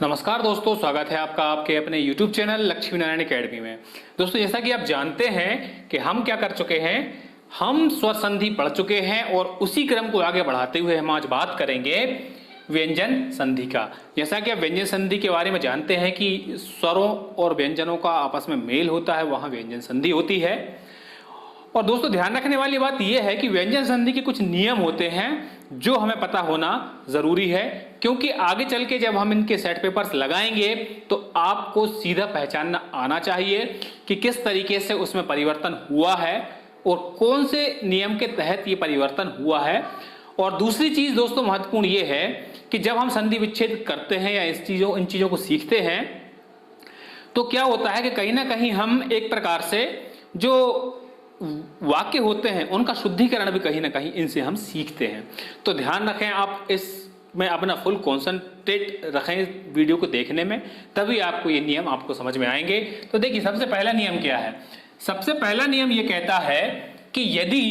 नमस्कार दोस्तों, स्वागत है आपका आपके अपने YouTube channel Lakshmi Narayan academy में। दोस्तों, जैसा कि आप जानते हैं कि हम क्या कर चुके हैं, हम स्वर संधि पढ़ चुके हैं और उसी क्रम को आगे बढ़ाते हुए हम आज बात करेंगे व्यंजन संधि का। जैसा कि आप व्यंजन संधि के बारे में जानते हैं कि स्वरों और व्यंजनों का आपस में मेल होता है, वहां व्यंजन संधि होती है। और दोस्तों, ध्यान रखने वाली बात यह है कि व्यंजन संधि के कुछ नियम होते हैं जो हमें पता होना जरूरी है, क्योंकि आगे चल के जब हम इनके सेट पेपर्स लगाएंगे तो आपको सीधा पहचानना आना चाहिए कि किस तरीके से उसमें परिवर्तन हुआ है और कौन से नियम के तहत ये परिवर्तन हुआ है। और दूसरी चीज दोस्तों महत्वपूर्ण ये है कि जब हम संधि विच्छेद करते हैं या इन चीजों को सीखते हैं तो क्या होता है कि कहीं ना कहीं हम एक प्रकार से जो वाक्य होते हैं उनका शुद्धिकरण भी कहीं ना कहीं इनसे हम सीखते हैं। तो ध्यान रखें, आप इसमें अपना फुल कॉन्सेंट्रेट रखें वीडियो को देखने में, तभी आपको ये नियम आपको समझ में आएंगे। तो देखिए, सबसे पहला नियम क्या है। सबसे पहला नियम ये कहता है कि यदि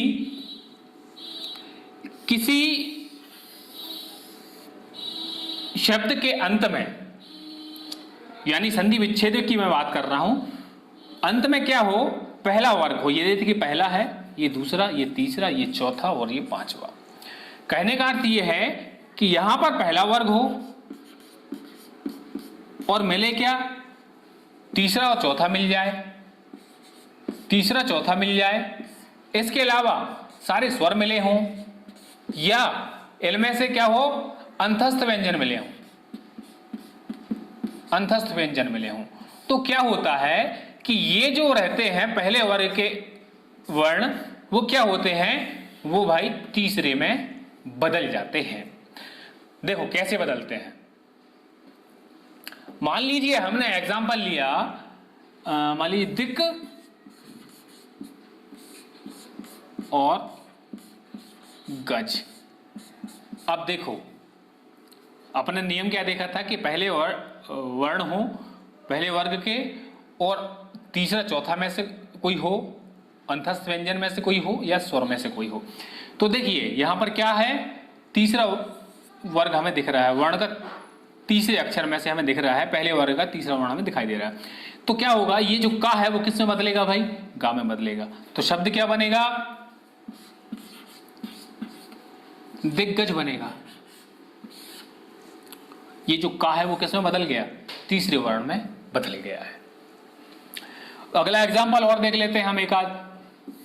किसी शब्द के अंत में, यानी संधि विच्छेद की मैं बात कर रहा हूं, अंत में क्या हो, पहला वर्ग हो। ये देखिए, पहला है, ये दूसरा, ये तीसरा, ये चौथा और ये पांचवा। कहने का अर्थ ये है कि यहां पर पहला वर्ग हो और मिले क्या, तीसरा और चौथा मिल जाए, तीसरा चौथा मिल जाए। इसके अलावा सारे स्वर मिले हों या इनमें से क्या हो, अंतस्थ व्यंजन मिले हों, अंतस्थ व्यंजन मिले हों। तो क्या होता है कि ये जो रहते हैं पहले वर्ग के वर्ण, वो क्या होते हैं, वो भाई तीसरे में बदल जाते हैं। देखो कैसे बदलते हैं। मान लीजिए हमने एग्जांपल लिया, मान लीजिए दिक और गज। अब देखो, अपने नियम क्या देखा था कि पहले वर्ण हो पहले वर्ग के और तीसरा चौथा में से कोई हो, अंतस्थ व्यंजन में से कोई हो या स्वर में से कोई हो। तो देखिए यहां पर क्या है, तीसरा वर्ग हमें दिख रहा है, वर्ण का तीसरे अक्षर में से हमें दिख रहा है, पहले वर्ग का तीसरा वर्ण हमें दिखाई दे रहा है। तो क्या होगा, ये जो का है वो किस में बदलेगा भाई, गा में बदलेगा। तो शब्द क्या बनेगा, दिग्गज बनेगा। ये जो का है वो किस में बदल गया, तीसरे वर्ण में बदल गया है। अगला एग्जाम्पल और देख लेते हैं हम एक आध।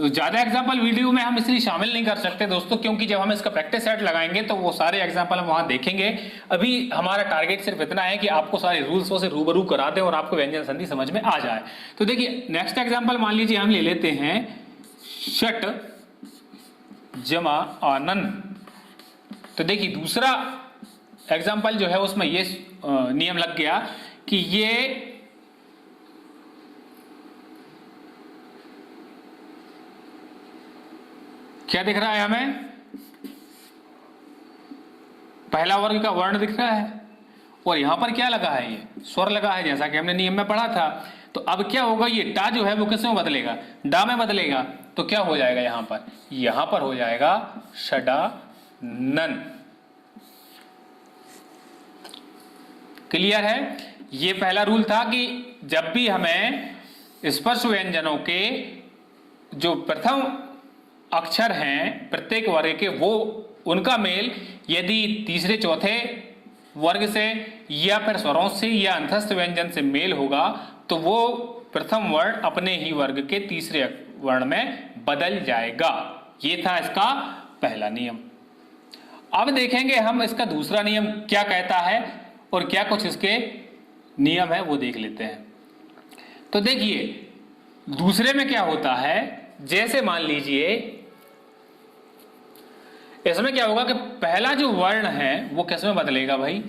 ज्यादा एग्जाम्पल वीडियो में हम इसलिए शामिल नहीं कर सकते दोस्तों, क्योंकि जब हम इसका प्रैक्टिस सेट लगाएंगे तो वो सारे एग्जाम्पल हम वहां देखेंगे। अभी हमारा टारगेट सिर्फ इतना है कि आपको सारे रूल्स से रूबरू करा दें और आपको व्यंजन संधि समझ में आ जाए। तो देखिए नेक्स्ट एग्जाम्पल मान लीजिए हम ले लेते हैं शट जमा आनंद। तो देखिए दूसरा एग्जाम्पल जो है उसमें ये नियम लग गया कि ये क्या दिख रहा है, हमें पहला वर्ग का वर्ण दिख रहा है और यहां पर क्या लगा है, ये स्वर लगा है, जैसा कि हमने नियम में पढ़ा था। तो अब क्या होगा, ये टा जो है वो किस में बदलेगा, डा में बदलेगा। तो क्या हो जाएगा, यहां पर हो जाएगा षडा नन। क्लियर है। ये पहला रूल था कि जब भी हमें स्पर्श व्यंजनों के जो प्रथम अक्षर हैं प्रत्येक वर्ग के, वो उनका मेल यदि तीसरे चौथे वर्ग से या फिर स्वरों से या अंतस्थ व्यंजन से मेल होगा तो वो प्रथम वर्ण अपने ही वर्ग के तीसरे वर्ण में बदल जाएगा। ये था इसका पहला नियम। अब देखेंगे हम इसका दूसरा नियम क्या कहता है और क्या कुछ इसके नियम है वो देख लेते हैं। तो देखिए दूसरे में क्या होता है, जैसे मान लीजिए इसमें क्या होगा कि पहला जो वर्ण है वो किस में बदलेगा भाई,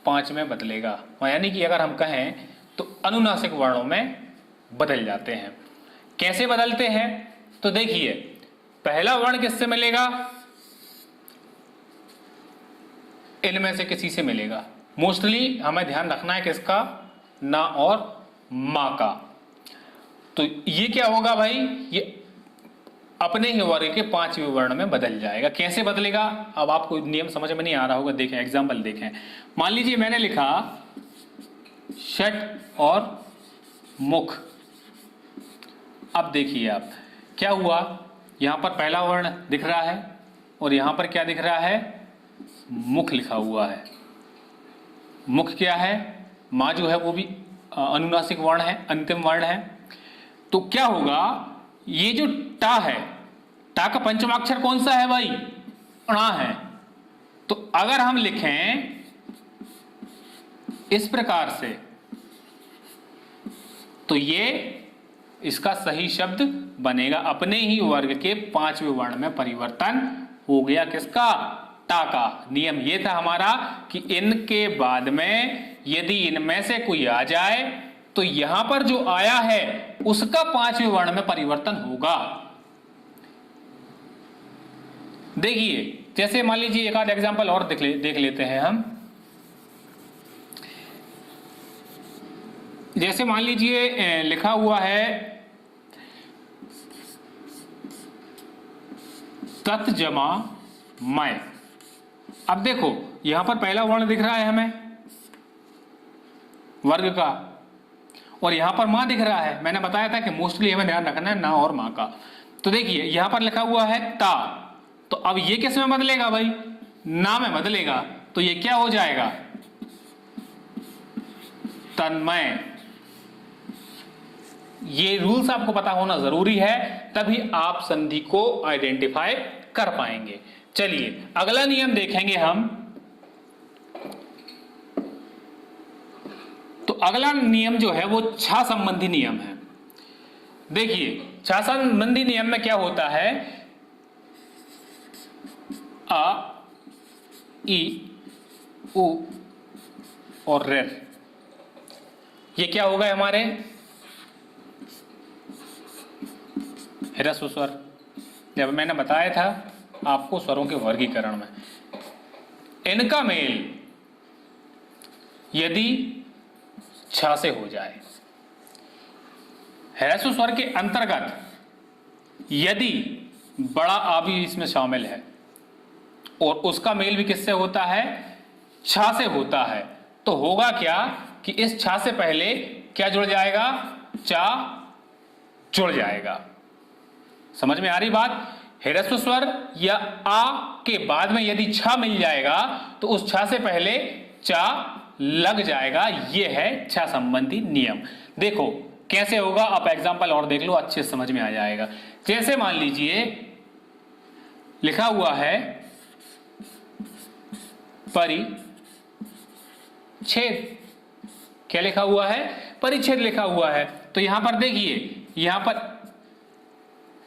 5 में बदलेगा। यानी कि अगर हम कहें तो अनुनासिक वर्णों में बदल जाते हैं। कैसे बदलते हैं, तो देखिए पहला वर्ण किससे मिलेगा, इनमें से किसी से मिलेगा। मोस्टली हमें ध्यान रखना है किसका, ना और मां का। तो ये क्या होगा भाई, ये अपने ही वर्ग के 5वें वर्ण में बदल जाएगा। कैसे बदलेगा, अब आपको नियम समझ में नहीं आ रहा होगा, देखें एग्जाम्पल देखें। मान लीजिए मैंने लिखा षट और मुख। अब देखिए आप क्या हुआ, यहां पर पहला वर्ण दिख रहा है और यहां पर क्या दिख रहा है, मुख लिखा हुआ है। मुख क्या है, मां जो है वो भी अनुनासिक वर्ण है, अंतिम वर्ण है। तो क्या होगा, ये जो टा है, टा का पंचमाक्षर कौन सा है भाई, णा है। तो अगर हम लिखें इस प्रकार से तो ये इसका सही शब्द बनेगा, अपने ही वर्ग के पांचवें वर्ण में परिवर्तन हो गया। किसका, टा का। नियम ये था हमारा कि इनके बाद में यदि इनमें से कोई आ जाए तो यहां पर जो आया है उसका पांचवें वर्ण में परिवर्तन होगा। देखिए जैसे मान लीजिए एक आध एग्जांपल और देख लेते हैं हम। जैसे मान लीजिए लिखा हुआ है तत् जमा मैं। अब देखो यहां पर पहला वर्ण दिख रहा है हमें वर्ग का, और यहां पर मां दिख रहा है। मैंने बताया था कि मोस्टली हमें ध्यान रखना है ना और मां का। तो देखिए यहां पर लिखा हुआ है ता, तो अब ये किस में बदलेगा भाई, ना में बदलेगा। तो ये क्या हो जाएगा, तन्मय। ये रूल्स आपको पता होना जरूरी है, तभी आप संधि को आइडेंटिफाई कर पाएंगे। चलिए अगला नियम देखेंगे हम। तो अगला नियम जो है वो छा संबंधी नियम है। देखिए छा संबंधी नियम में क्या होता है, आ, ई, उ और रे। ये क्या हो गए हमारे ह्रस्व स्वर। जब मैंने बताया था आपको स्वरों के वर्गीकरण में, इनका मेल यदि छा से हो जाए, ह्रस्व स्वर के अंतर्गत यदि बड़ा आ भी इसमें शामिल है और उसका मेल भी किससे होता है, छा से होता है, तो होगा क्या कि इस छा से पहले क्या जुड़ जाएगा, चा जुड़ जाएगा। समझ में आ रही बात। ह्रस्व स्वर या आ के बाद में यदि छा मिल जाएगा तो उस छा से पहले चा लग जाएगा। यह है छा संबंधी नियम। देखो कैसे होगा, आप एग्जांपल और देख लो, अच्छे समझ में आ जाएगा। जैसे मान लीजिए लिखा हुआ है परिच्छेद। क्या लिखा हुआ है, परिच्छेद लिखा हुआ है। तो यहां पर देखिए, यहां पर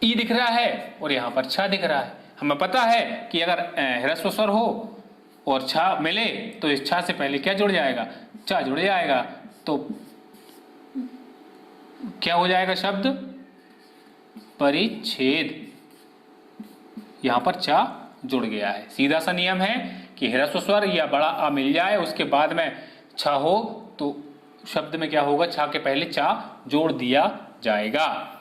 ई दिख रहा है और यहां पर छा दिख रहा है। हमें पता है कि अगर ह्रस्व स्वर हो और छा मिले तो इस छा से पहले क्या जुड़ जाएगा, चा जुड़ जाएगा। तो क्या हो जाएगा शब्द, परिच्छेद। यहां पर चा जुड़ गया है। सीधा सा नियम है कि ह्रस्व स्वर या बड़ा आ मिल जाए, उसके बाद में छा हो तो शब्द में क्या होगा, छा के पहले चा जोड़ दिया जाएगा।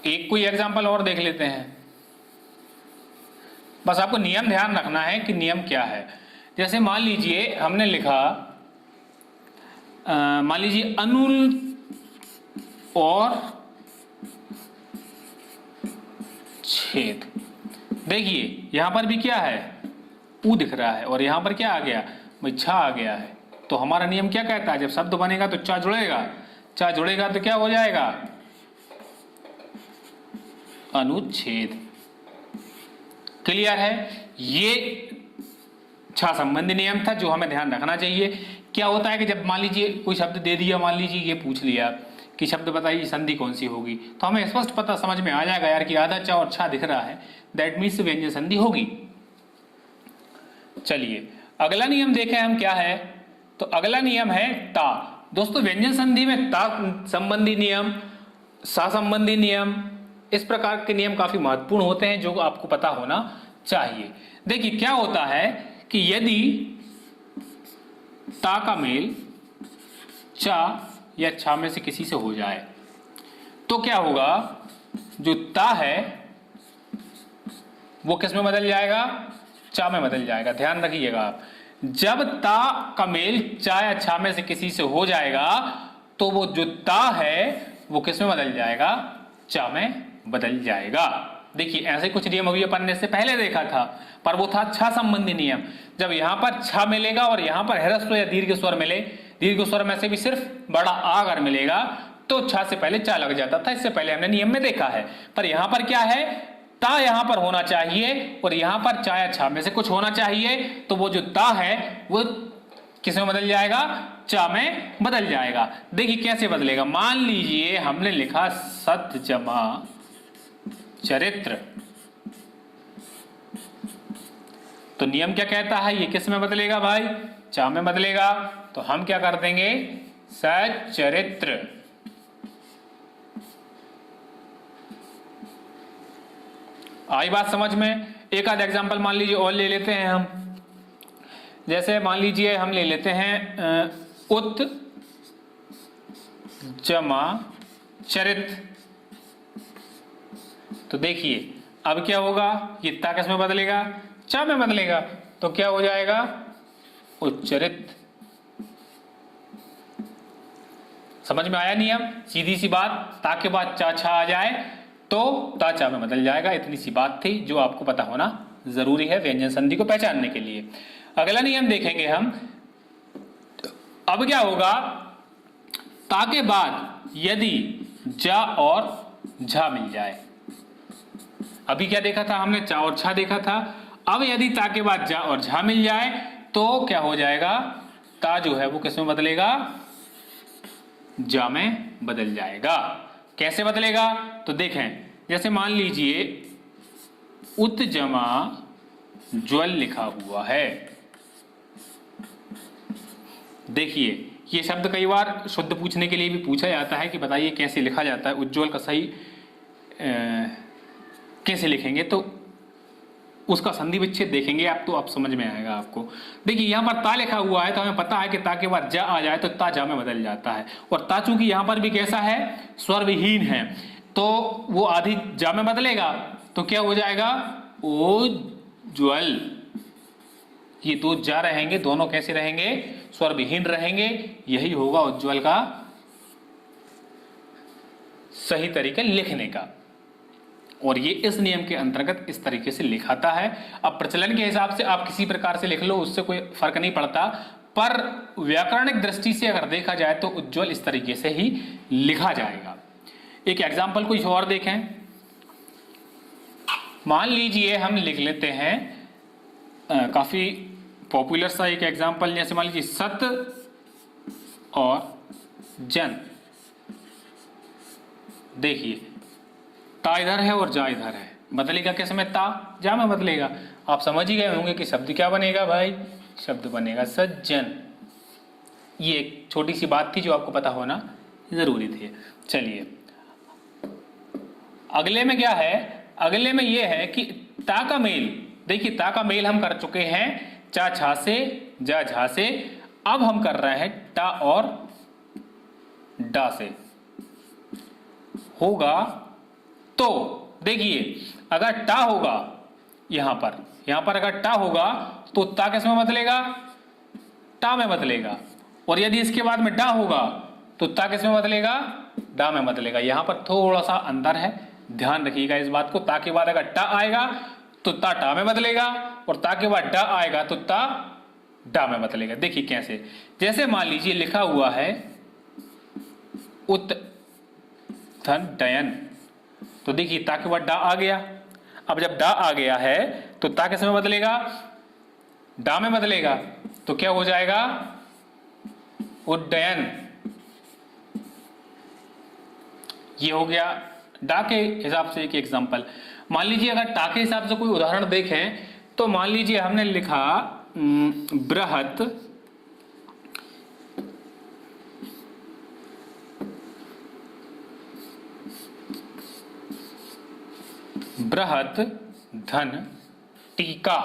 एक कोई एग्जांपल और देख लेते हैं। बस आपको नियम ध्यान रखना है कि नियम क्या है। जैसे मान लीजिए हमने लिखा, मान लीजिए अनुल और छेद। देखिए यहां पर भी क्या है, ऊ दिख रहा है और यहां पर क्या आ गया भाई, छा आ गया है। तो हमारा नियम क्या कहता है, जब शब्द बनेगा तो चा जुड़ेगा, चा जुड़ेगा तो क्या हो जाएगा, अनुच्छेद। क्लियर है। ये छा संबंधी नियम था जो हमें ध्यान रखना चाहिए। क्या होता है कि जब मान लीजिए कोई शब्द दे दिया, मान लीजिए ये पूछ लिया कि शब्द बताइए संधि कौन सी होगी, तो हमें स्पष्ट पता समझ में आ जाएगा यार कि आधा चा और छा दिख रहा है, दैट मीन्स व्यंजन संधि होगी। चलिए अगला नियम देखें हम क्या है। तो अगला नियम है ता। दोस्तों व्यंजन संधि में ता संबंधी नियम, सा संबंधी नियम, इस प्रकार के नियम काफी महत्वपूर्ण होते हैं जो आपको पता होना चाहिए। देखिए क्या होता है कि यदि ता का मेल चा या छा में से किसी से हो जाए तो क्या होगा, जो ता है वो किस में बदल जाएगा, चा में बदल जाएगा। ध्यान रखिएगा आप। जब ता का मेल चा या छा में से किसी से हो जाएगा तो वो जो ता है वो किस में बदल जाएगा, चा में बदल जाएगा। देखिए ऐसे कुछ नियम अभी अपन ने से पहले देखा था, पर वो था छा संबंधी नियम। जब यहां पर छा मिलेगा और यहां पर ह्रस्व या दीर्घ स्वर मिले, दीर्घ स्वर में से भी सिर्फ बड़ा आ अगर मिलेगा तो छा से पहले चा लग जाता था, इससे पहले हमने नियम में देखा है। पर यहां पर क्या है, ता यहां पर होना चाहिए और यहां पर चा या छा में से कुछ होना चाहिए, तो वो जो ता है वो किस में बदल जाएगा, चा में बदल जाएगा। देखिए कैसे बदलेगा, मान लीजिए हमने लिखा सत जमा चरित्र, तो नियम क्या कहता है, ये किस में बदलेगा भाई, चा में बदलेगा। तो हम क्या कर देंगे, सच्चरित्र। आई बात समझ में। एक आध एग्जांपल मान लीजिए और ले लेते हैं हम, जैसे मान लीजिए हम ले लेते हैं उत जमा चरित। तो देखिए अब क्या होगा, ये ता किस में बदलेगा, चा में बदलेगा। तो क्या हो जाएगा, उच्चरित। समझ में आया नियम, सीधी सी बात। ता के बाद चा छा आ जाए तो ता चा में बदल जाएगा, इतनी सी बात थी जो आपको पता होना जरूरी है व्यंजन संधि को पहचानने के लिए। अगला नियम देखेंगे हम। अब क्या होगा, ता के बाद यदि जा और झा मिल जाए, अभी क्या देखा था हमने, चा और छा देखा था। अब यदि ता के बाद जा और झा मिल जाए तो क्या हो जाएगा, ता जो है वो किस में बदलेगा, जा में बदल जाएगा। कैसे बदलेगा, तो देखें जैसे मान लीजिए उत जमा ज्वल लिखा हुआ है। देखिए ये शब्द कई बार शुद्ध पूछने के लिए भी पूछा जाता है कि बताइए कैसे लिखा जाता है, उज्ज्वल का सही कैसे लिखेंगे, तो उसका संधि विच्छेद देखेंगे आप तो आप समझ में आएगा आपको। देखिए यहाँ पर ता लिखा हुआ है तो हमें पता है कि ता के बाद जा आ जाए तो ता जा में बदल जाता है, और ता चूंकि यहाँ पर भी कैसा है, स्वर विहीन है, तो वो आधी जा में बदलेगा। तो क्या हो जाएगा, ओ ज्वल। ये दो जा रहेंगे, दोनों कैसे रहेंगे, स्वर विहीन रहेंगे। यही होगा उज्ज्वल का सही तरीका लिखने का, और ये इस नियम के अंतर्गत इस तरीके से लिखाता है। अब प्रचलन के हिसाब से आप किसी प्रकार से लिख लो, उससे कोई फर्क नहीं पड़ता, पर व्याकरणिक दृष्टि से अगर देखा जाए तो उज्ज्वल इस तरीके से ही लिखा जाएगा। एक एग्जाम्पल कुछ और देखें। मान लीजिए हम लिख लेते हैं काफी पॉपुलर सा एक एग्जाम्पल, जैसे मान लीजिए सत और जन। देखिए ता इधर है और जा इधर है, बदलेगा किस में, ता जा में बदलेगा। आप समझ ही गए होंगे कि शब्द क्या बनेगा भाई, शब्द बनेगा सज्जन। ये एक छोटी सी बात थी जो आपको पता होना जरूरी थी। चलिए अगले में क्या है, अगले में ये है कि ता का मेल। देखिए ता का मेल हम कर चुके हैं चा छा से, जा झा से। अब हम कर रहे हैं टा और डा से। होगा तो देखिए अगर टा होगा यहां पर अगर टा होगा तो ता किस में बदलेगा, टा में बदलेगा। और यदि इसके बाद में डा होगा तो ता किस में बदलेगा, डा में बदलेगा। यहां पर थोड़ा सा अंतर है, ध्यान रखिएगा इस बात को। ता के बाद अगर टा आएगा तो ता टा में बदलेगा, और ता के बाद डा आएगा तो ता डा में बदलेगा। देखिए कैसे, जैसे मान लीजिए लिखा हुआ है उत धन डयन, तो देखिए ता के बाद डा आ गया। अब जब डा आ गया है तो ता किस में बदलेगा, डा में बदलेगा। तो क्या हो जाएगा, उड्डयन। ये हो गया डा के हिसाब से एक एग्जांपल। मान लीजिए अगर टा के हिसाब से कोई उदाहरण देखें तो मान लीजिए हमने लिखा बृहत बृहत धन टीका।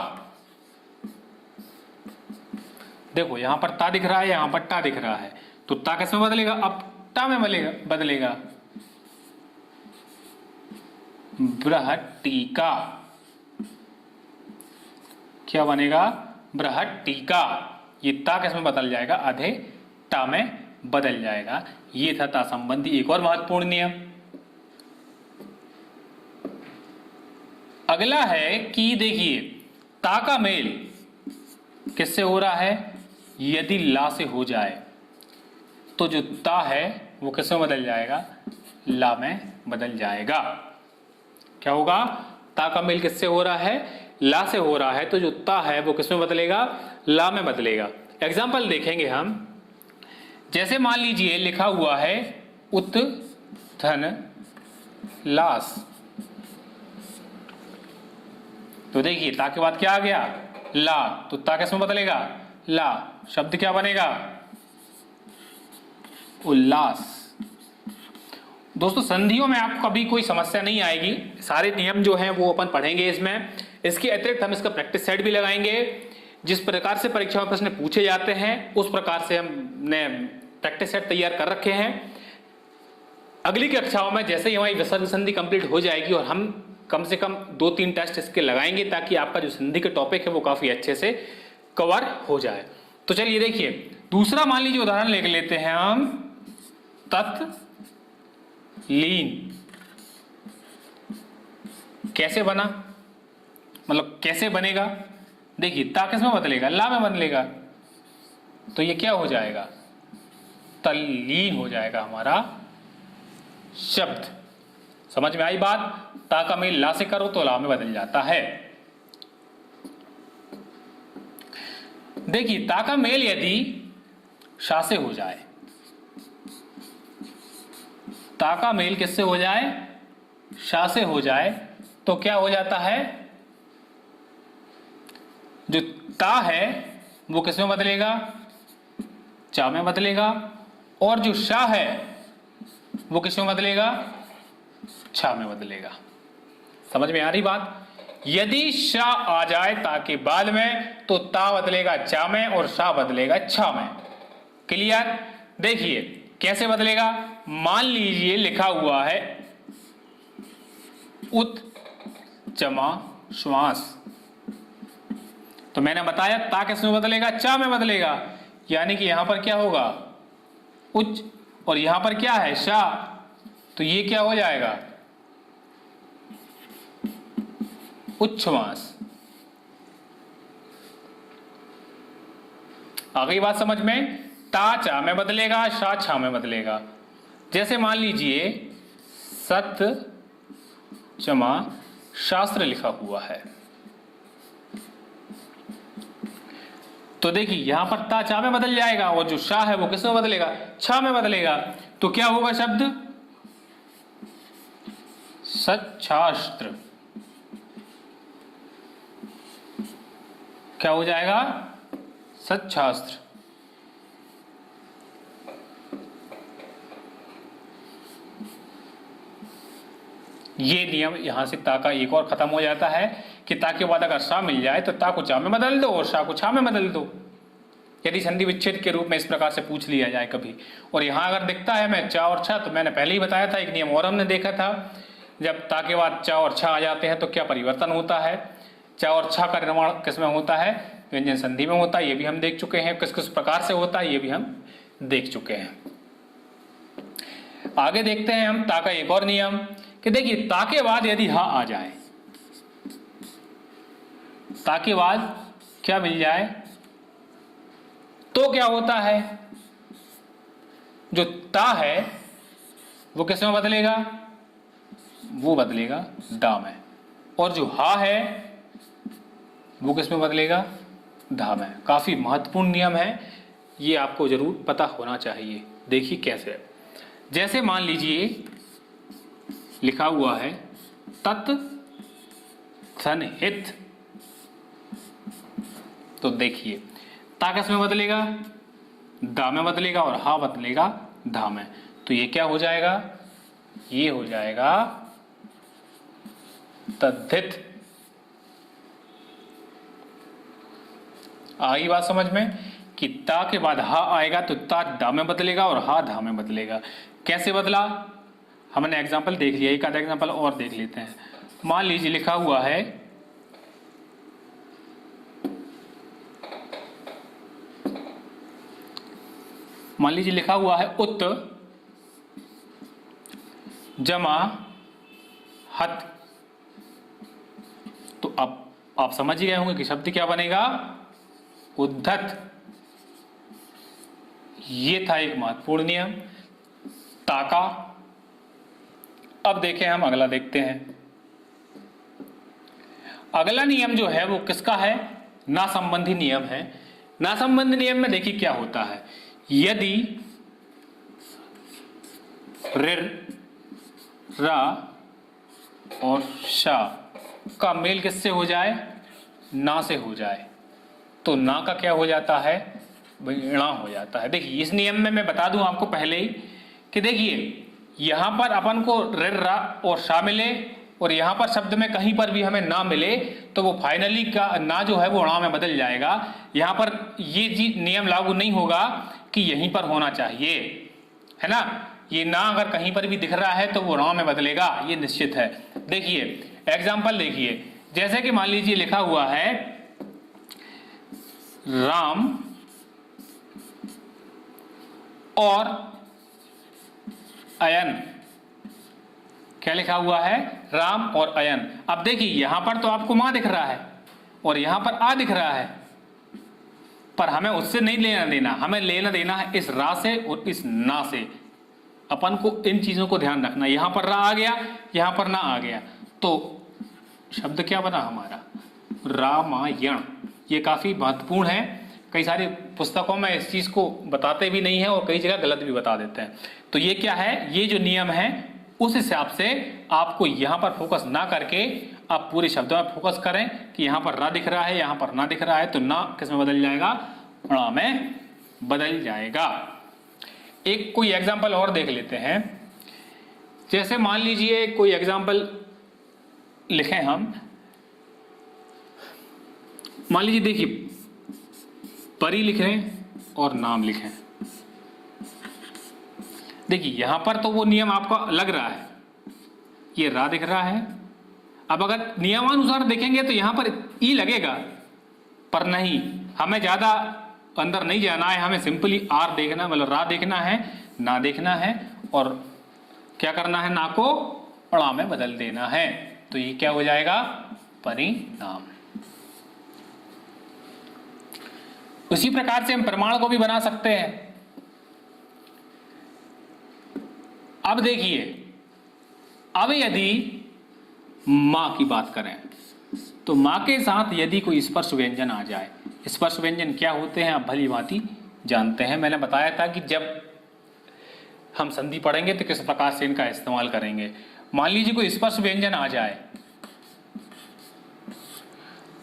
देखो यहां पर ता दिख रहा है, यहां पर टा दिख रहा है, तो ता किस में बदलेगा, अब टा में बदलेगा। बृहत टीका क्या बनेगा, बृहट्टिका। ये ता किस में बदल जाएगा? आधे टा में बदल जाएगा। ये था ता संबंधी एक और महत्वपूर्ण नियम। अगला है कि देखिए ता का मेल किससे हो रहा है? यदि ला से हो जाए तो जो ता है वो किस में बदल जाएगा? ला में बदल जाएगा। क्या होगा? ता का मेल किससे हो रहा है? ला से हो रहा है, तो जो ता है वो किस में बदलेगा? ला में बदलेगा। एग्जाम्पल देखेंगे हम। जैसे मान लीजिए लिखा हुआ है उत धन लास, तो देखिए ता के बाद क्या आ गया? ला, तो ता किस में बदलेगा? ला। शब्द क्या बनेगा? उल्लास। दोस्तों संधियों में आपको कभी कोई समस्या नहीं आएगी, सारे नियम जो हैं वो अपन पढ़ेंगे इसमें। इसके अतिरिक्त हम इसका प्रैक्टिस सेट भी लगाएंगे। जिस प्रकार से परीक्षा में प्रश्न पूछे जाते हैं उस प्रकार से हमने प्रैक्टिस सेट तैयार कर रखे हैं। अगली कक्षाओं में जैसे ही हमारी विसर्ग संधि कंप्लीट हो जाएगी और हम कम से कम 2-3 टेस्ट इसके लगाएंगे ताकि आपका जो संधि का टॉपिक है वो काफी अच्छे से कवर हो जाए। तो चलिए देखिए दूसरा मान लीजिए उदाहरण लेकर लेते हैं हम। तत्लीन कैसे बना, मतलब कैसे बनेगा? देखिए ता किस में बदलेगा? ला में बदलेगा, तो ये क्या हो जाएगा? तल्लीन हो जाएगा हमारा शब्द। समझ में आई बात? ता का मेल ला से करो तो ला में बदल जाता है। देखिए ता का मेल यदि शा से हो जाए, ता का मेल किससे हो जाए? शा से हो जाए, तो क्या हो जाता है? जो ता है वो किस में बदलेगा? चा में बदलेगा, और जो शा है वो किस में बदलेगा? छा में बदलेगा। समझ में आ रही बात? यदि शा आ जाए ता के बाद में तो ता बदलेगा चा में और शा बदलेगा छा में। क्लियर? देखिए कैसे बदलेगा। मान लीजिए लिखा हुआ है उत चमा श्वास, तो मैंने बताया ता किस में बदलेगा? चा में बदलेगा, यानी कि यहां पर क्या होगा? उच्च, और यहां पर क्या है? शा, तो ये क्या हो जाएगा? उच्छ्वास। आ गई बात समझ में? ता चा में बदलेगा, शा छा में बदलेगा। जैसे मान लीजिए सत चमा शास्त्र लिखा हुआ है, तो देखिए यहां पर ता चा में बदल जाएगा और जो शा है वो किस में बदलेगा? छा में बदलेगा। तो क्या होगा शब्द? सच्छास्त्र। क्या हो जाएगा? सच्छास्त्र। ये नियम यहां से ता का एक और खत्म हो जाता है कि ता के बाद अगर शा मिल जाए तो ता को चा में बदल दो और शा को छा में बदल दो, यदि संधि विच्छेद के रूप में इस प्रकार से पूछ लिया जाए कभी। और यहां अगर दिखता है मैं चा और छा, तो मैंने पहले ही बताया था एक नियम और हमने देखा था, जब ता के बाद चा और छा आ जाते हैं तो क्या परिवर्तन होता है। चा और छा का निर्माण किस में होता है? व्यंजन संधि में होता है, ये भी हम देख चुके हैं। किस किस प्रकार से होता है ये भी हम देख चुके हैं। आगे देखते हैं हम ता का एक और नियम कि देखिए ता के बाद यदि हा आ जाए, ता के बाद क्या मिल जाए तो क्या होता है? जो ता है वो किस में बदलेगा? वो बदलेगा डा में, और जो हा है वो किस में बदलेगा? धा में। काफी महत्वपूर्ण नियम है, ये आपको जरूर पता होना चाहिए। देखिए कैसे, जैसे मान लीजिए लिखा हुआ है तत् सन्हित, तो देखिए ता किस में बदलेगा? दा में बदलेगा और हा बदलेगा धा में, तो ये क्या हो जाएगा? ये हो जाएगा तद्धित। आई बात समझ में कि ता के बाद हा आएगा तो ता दा में बदलेगा और हा धा में बदलेगा। कैसे बदला हमने एग्जाम्पल देख लिया, एक आधा एग्जाम्पल और देख लेते हैं। मान लीजिए लिखा हुआ है मान लीजिए लिखा हुआ है उत जमा हत, तो अब आप समझ ही गए होंगे कि शब्द क्या बनेगा, उद्धत। ये था एक महत्वपूर्ण नियम, ताका। अब देखें, हम अगला देखते हैं। अगला नियम जो है वो किसका है, नासंबंधी नियम है। नासंबंधी नियम में देखिए क्या होता है, यदि ऋ रा और शा का मेल किससे हो जाए, ना से हो जाए, तो ना का क्या हो जाता है, णा हो जाता है। देखिए इस नियम में मैं बता दूं आपको पहले ही कि देखिए यहां पर अपन को ऋ रा और शा मिले और यहां पर शब्द में कहीं पर भी हमें ना मिले तो वो फाइनली का ना जो है वो णा में बदल जाएगा। यहां पर ये नियम लागू नहीं होगा कि यहीं पर होना चाहिए, है ना। ये ना अगर कहीं पर भी दिख रहा है तो वो णा में बदलेगा, ये निश्चित है। देखिए एग्जाम्पल देखिए, जैसे कि मान लीजिए लिखा हुआ है राम और अयन। क्या लिखा हुआ है, राम और अयन। अब देखिए यहां पर तो आपको मां दिख रहा है और यहां पर आ दिख रहा है, पर हमें उससे नहीं लेना देना, हमें लेना देना है इस रा से और इस ना से। अपन को इन चीजों को ध्यान रखना, यहां पर रा आ गया, यहां पर ना आ गया, तो शब्द क्या बना हमारा, रामायण। ये काफी महत्वपूर्ण है, कई सारी पुस्तकों में इस चीज को बताते भी नहीं है और कई जगह गलत भी बता देते हैं। तो ये क्या है, ये जो नियम है उस हिसाब से आपको यहां पर फोकस ना करके आप पूरे शब्द में फोकस करें कि यहां पर रा दिख रहा है, यहां पर ना दिख रहा है, तो ना किस में बदल जाएगा, णा में बदल जाएगा। एक कोई एग्जाम्पल और देख लेते हैं। जैसे मान लीजिए कोई एग्जाम्पल लिखें हम, मान लीजिए देखिए परी लिख रहे हैं और नाम लिखें। देखिए यहां पर तो वो नियम आपको लग रहा है, ये रा दिख रहा है। अब अगर नियमानुसार देखेंगे तो यहां पर ई लगेगा, पर नहीं, हमें ज्यादा अंदर नहीं जाना है, हमें सिंपली आर देखना, मतलब रा देखना है, ना देखना है और क्या करना है, ना को णा में बदल देना है। तो ये क्या हो जाएगा, परिणाम। उसी प्रकार से हम प्रमाण को भी बना सकते हैं। अब देखिए, अब यदि मां की बात करें तो मां के साथ यदि कोई स्पर्श व्यंजन आ जाए, स्पर्श व्यंजन क्या होते हैं आप भली भांति जानते हैं। मैंने बताया था कि जब हम संधि पढ़ेंगे तो किस प्रकार से इनका इस्तेमाल करेंगे। मान लीजिए कोई स्पर्श व्यंजन आ जाए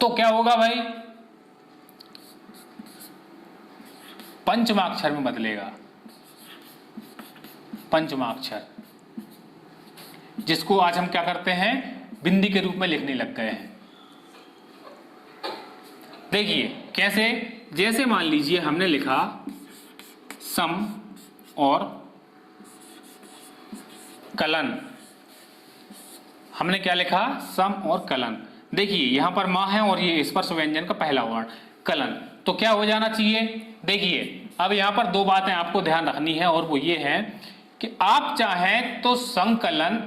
तो क्या होगा भाई, पंचमाक्षर में बदलेगा, पंचमाक्षर, जिसको आज हम क्या करते हैं, बिंदी के रूप में लिखने लग गए हैं। देखिए कैसे, जैसे मान लीजिए हमने लिखा सम और कलन, हमने क्या लिखा, सम और कलन। देखिए यहां पर मां है और ये स्पर्श व्यंजन का पहला वर्ण कलन, तो क्या हो जाना चाहिए। देखिए अब यहां पर दो बातें आपको ध्यान रखनी है और वो ये है कि आप चाहें तो संकलन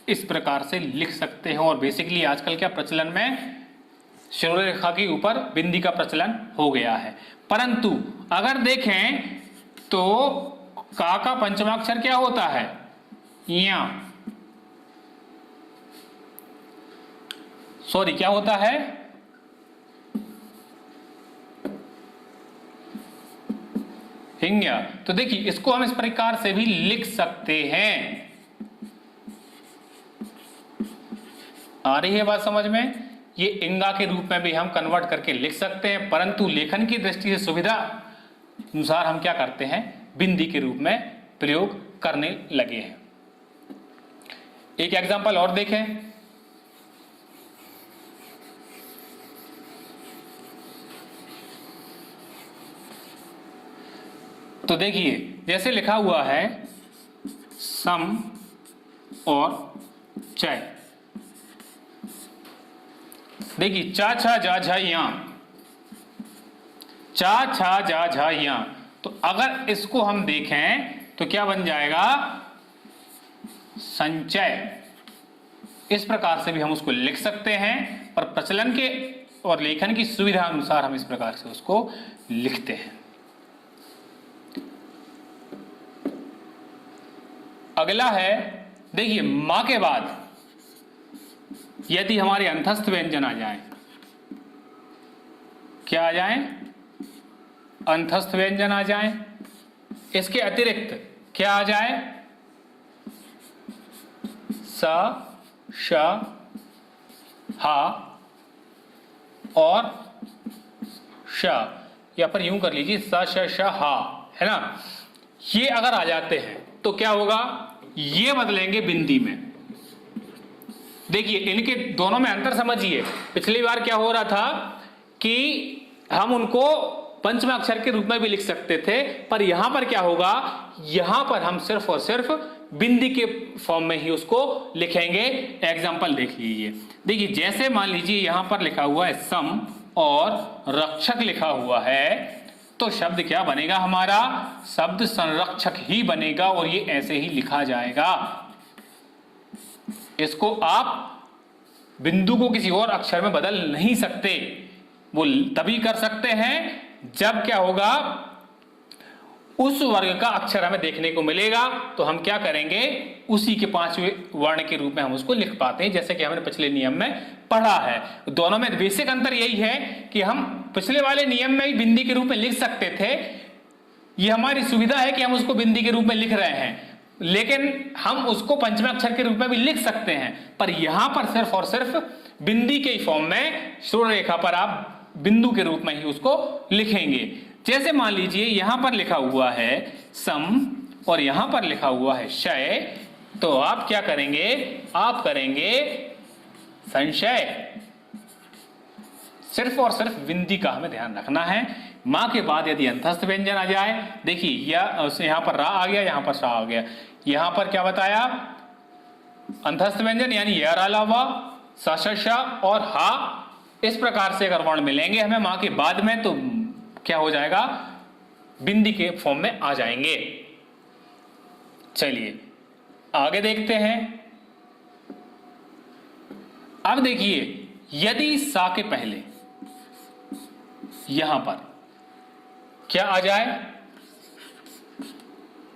इस प्रकार से लिख सकते हैं, और बेसिकली आजकल क्या प्रचलन में शिरोरेखा रेखा के ऊपर बिंदी का प्रचलन हो गया है। परंतु अगर देखें तो का पंचमाक्षर क्या होता है, या सॉरी क्या होता है, हिंग्या। तो देखिए इसको हम इस प्रकार से भी लिख सकते हैं। आ रही है बात समझ में, ये इंगा के रूप में भी हम कन्वर्ट करके लिख सकते हैं, परंतु लेखन की दृष्टि से सुविधा अनुसार हम क्या करते हैं, बिंदी के रूप में प्रयोग करने लगे हैं। एक एग्जांपल और देखें। तो देखिए जैसे लिखा हुआ है सम और चय। देखिए चा छा जा झा या, चा छा जा झा या, तो तो अगर इसको हम देखें तो क्या बन जाएगा, संचय। इस प्रकार से भी हम उसको लिख सकते हैं, पर प्रचलन के और लेखन की सुविधा अनुसार हम इस प्रकार से उसको लिखते हैं। अगला है, देखिए मां के बाद यदि हमारे अंतस्थ व्यंजन आ जाए, क्या आ जाए, अंतस्थ व्यंजन आ जाए, इसके अतिरिक्त क्या आ जाए, स, श, हा और श, या पर यूं कर लीजिए स, श, श, हा, है ना। ये अगर आ जाते हैं तो क्या होगा, ये बदलेंगे बिंदी में। देखिए इनके दोनों में अंतर समझिए। पिछली बार क्या हो रहा था कि हम उनको पंचम अक्षर के रूप में भी लिख सकते थे, पर यहां पर क्या होगा, यहां पर हम सिर्फ और सिर्फ बिंदी के फॉर्म में ही उसको लिखेंगे। एग्जाम्पल देख लीजिए। देखिए जैसे मान लीजिए यहां पर लिखा हुआ है सम और रक्षक लिखा हुआ है, तो शब्द क्या बनेगा हमारा, शब्द संरक्षक ही बनेगा और ये ऐसे ही लिखा जाएगा। इसको आप बिंदु को किसी और अक्षर में बदल नहीं सकते। वो तभी कर सकते हैं जब क्या होगा, उस वर्ग का अक्षर हमें देखने को मिलेगा, तो हम क्या करेंगे, उसी के पांचवें वर्ण के रूप में हम उसको लिख पाते हैं, जैसे कि हमने पिछले नियम में पढ़ा है। दोनों में बेसिक अंतर यही है कि हम पिछले वाले नियम में भी बिंदी के रूप में लिख सकते थे। ये हमारी सुविधा है कि हम उसको बिंदी के रूप में लिख रहे हैं, लेकिन हम उसको पंचम अक्षर के रूप में भी लिख सकते हैं, पर यहां पर सिर्फ और सिर्फ बिंदी के फॉर्म में सूर्य रेखा पर आप बिंदु के रूप में ही उसको लिखेंगे। जैसे मान लीजिए यहां पर लिखा हुआ है सम और यहां पर लिखा हुआ है शय, तो आप क्या करेंगे, आप करेंगे संशय। सिर्फ और सिर्फ बिंदी का हमें ध्यान रखना है। मां के बाद यदि अंतस्थ व्यंजन आ जाए, देखिए यहां पर रा आ गया, यहां पर सा आ गया, यहां पर क्या बताया, अंतस्थ व्यंजन यानी य अलावा स, श, श और हा। इस प्रकार से अगर वर्ण मिलेंगे हमें मां के बाद में, तो क्या हो जाएगा, बिंदी के फॉर्म में आ जाएंगे। चलिए आगे देखते हैं। अब देखिए यदि सा के पहले यहां पर क्या आ जाए,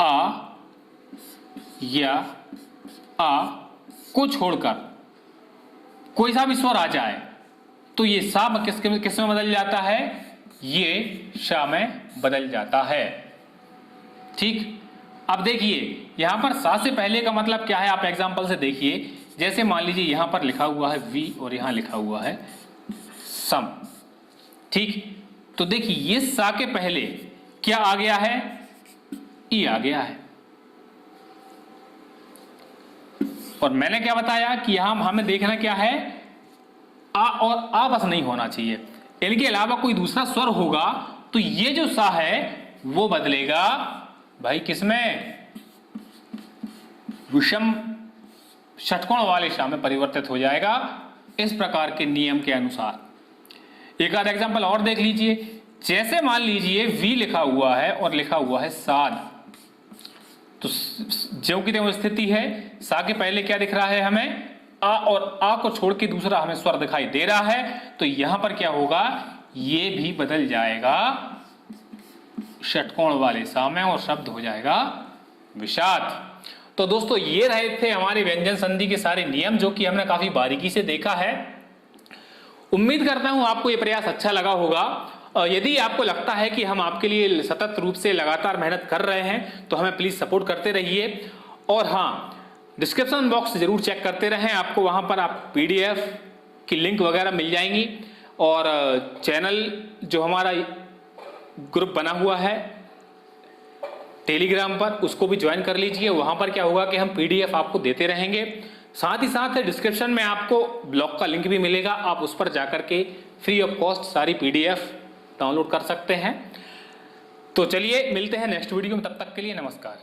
आ या आ को छोड़कर कोई सा भी स्वर आ जाए, तो ये सा किस में बदल जाता है, ये शा में बदल जाता है। ठीक, अब देखिए यहां पर सा से पहले का मतलब क्या है, आप एग्जांपल से देखिए। जैसे मान लीजिए यहां पर लिखा हुआ है वी और यहां लिखा हुआ है सम। ठीक, तो देखिए ये सा के पहले क्या आ गया है, ई आ गया है। और मैंने क्या बताया कि यहां हमें देखना क्या है, आ और आ बस नहीं होना चाहिए, इनके अलावा कोई दूसरा स्वर होगा तो ये जो सा है वो बदलेगा भाई किसमें, विषम षटकोण वाले शा में परिवर्तित हो जाएगा, इस प्रकार के नियम के अनुसार। एक आध एग्जांपल और देख लीजिए। जैसे मान लीजिए वी लिखा हुआ है और लिखा हुआ है साध, तो जो की त्यों स्थिति है, सा के पहले क्या दिख रहा है हमें, आ, और आ को छोड़ के दूसरा हमें स्वर दिखाई दे रहा है, तो यहां पर क्या होगा, ये भी बदल जाएगा षटकोण वाले सा में और शब्द हो जाएगा विषाद। तो दोस्तों ये रहे थे हमारे व्यंजन संधि के सारे नियम, जो कि हमने काफी बारीकी से देखा है। उम्मीद करता हूं आपको ये प्रयास अच्छा लगा होगा। यदि आपको लगता है कि हम आपके लिए सतत रूप से लगातार मेहनत कर रहे हैं, तो हमें प्लीज सपोर्ट करते रहिए। और हाँ, डिस्क्रिप्शन बॉक्स जरूर चेक करते रहें, आपको वहां पर आप पीडीएफ की लिंक वगैरह मिल जाएंगी। और चैनल जो हमारा ग्रुप बना हुआ है टेलीग्राम पर, उसको भी ज्वाइन कर लीजिए। वहां पर क्या होगा कि हम पीडीएफ आपको देते रहेंगे। साथ ही साथ डिस्क्रिप्शन में आपको ब्लॉग का लिंक भी मिलेगा, आप उस पर जाकर के फ्री ऑफ कॉस्ट सारी पीडीएफ डाउनलोड कर सकते हैं। तो चलिए मिलते हैं नेक्स्ट वीडियो में, तब तक के लिए नमस्कार।